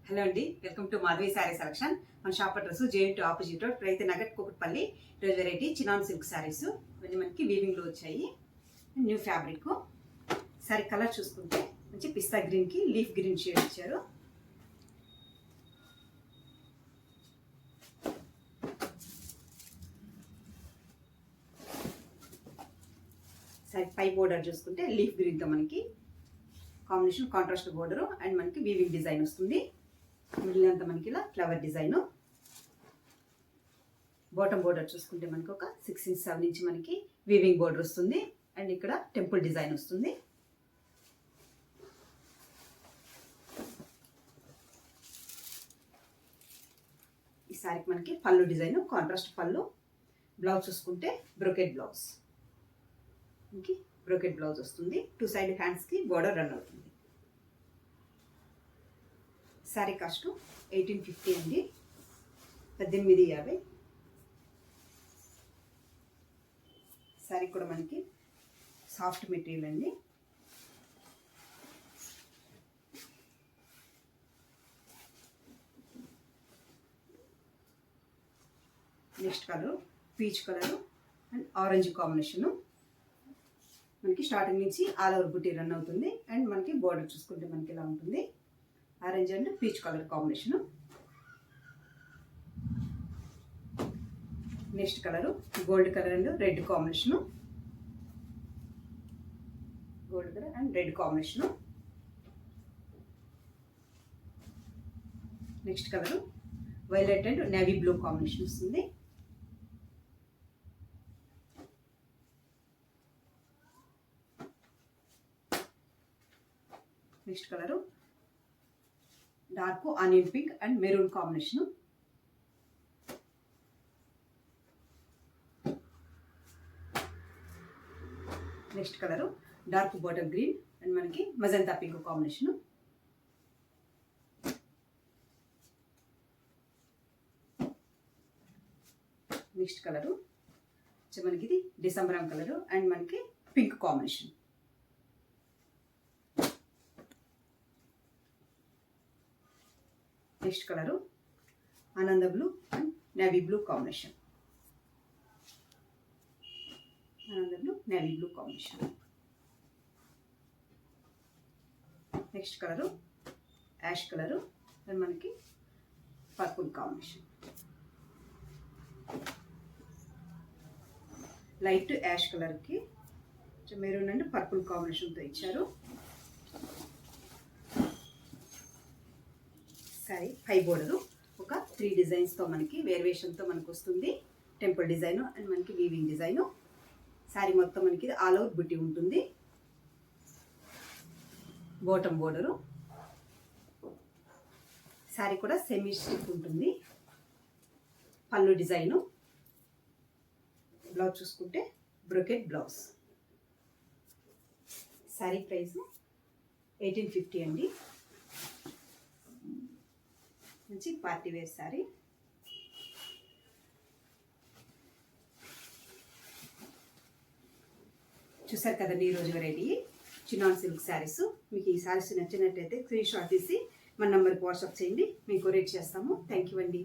Hello అండి, welcome to Madhavi sari selection. మన shop address J N opposite road, Rythu Nagar, Kukatpally. ఈరోజు వెరైటీ చినాన్ సిల్క్ శారీస్ ఇవన్నీ మనకి వీవింగ్లో వచ్చాయి. New fabric. శారీ కలర్ చూసుకుంటే మంచి పిస్తా గ్రీన్కి లీఫ్ గ్రీన్ షేడ్ ఇచ్చారు. శారీ పై బోర్డర్ చూసుకుంటే లీఫ్ గ్రీన్తో మనకి కాంబినేషన్ కాంట్రాస్ట్ బోర్డర్ అండ్ మనకి వీవింగ్ డిజైన్ వస్తుంది. మిడిల్ అంతా మనకి ఇలా ఫ్లవర్ డిజైన్. బాటమ్ బోర్డర్ చూసుకుంటే మనకి ఒక 6 ఇంచ్ 7 ఇంచ్ మనకి వీవింగ్ బోర్డర్ వస్తుంది అండ్ ఇక్కడ టెంపుల్ డిజైన్ వస్తుంది. ఈ సారీకి మనకి పళ్ళు డిజైన్ కాంట్రాస్ట్ పళ్ళు. బ్లౌజ్ చూసుకుంటే బ్రోకెట్ బ్లౌజ్, మనకి బ్రోకెట్ బ్లౌజ్ వస్తుంది. 2 సైడ్ హ్యాండ్స్కి బోర్డర్ రన్ అవుతుంది. శారీ కాస్ట్ 1850 అండి, 1850. శారీ కూడా మనకి సాఫ్ట్ మెటీరియల్ అండి. Next colour peach colour and orange combination. మనకి స్టార్టింగ్ నుంచి ఆల్ ఓవర్ బుట్టి రన్ అవుతుంది అండ్ మనకి బోర్డర్ చూసుకుంటే మనకి ఇలా ఉంటుంది. Orange and peach colour combination. Next colour gold colour and red combination. Gold colour and red combination. Next colour violet and navy blue combination వస్తుంది. Next colour dark onion pink and maroon combination. Next colour dark bottle green and మనకి magenta pink combination. Next colour మనకి ఇది డిసెంబరం colour and మనకి pink combination. Next colour ఆనంద blue and navy blue combination. ఆనంద blue navy blue combination. Next colour ash colour and మనకి purple combination. Light ash కలర్కి maroon and purple కాంబినేషన్తో ఇచ్చారు. శారీ పై బోర్డరు ఒక 3 డిజైన్స్తో మనకి వేరియేషన్తో మనకు వస్తుంది. టెంపుల్ డిజైన్ అండ్ మనకి వీవింగ్ డిజైను. శారీ మొత్తం మనకి ఆల్ ఓవర్ బుట్టి ఉంటుంది. Bottom border. శారీ కూడా సెమీ స్టిక్ ఉంటుంది. పళ్ళు డిజైను. బ్లౌజ్ చూసుకుంటే బ్రోకెట్ బ్లౌజ్. శారీ ప్రైస్ 1850 అండి. మంచి పార్టీ వేర్ శారీ. చూసారు కదండి ఈరోజు వెరైటీ చినాన్ సిల్క్ శారీస్. మీకు ఈ శారీస్ నచ్చినట్టయితే స్క్రీన్ షాట్ తీసి మన నంబర్కి వాట్సాప్ చేయండి, మేము కొరియర్ చేస్తాము. థ్యాంక్ యూ అండి.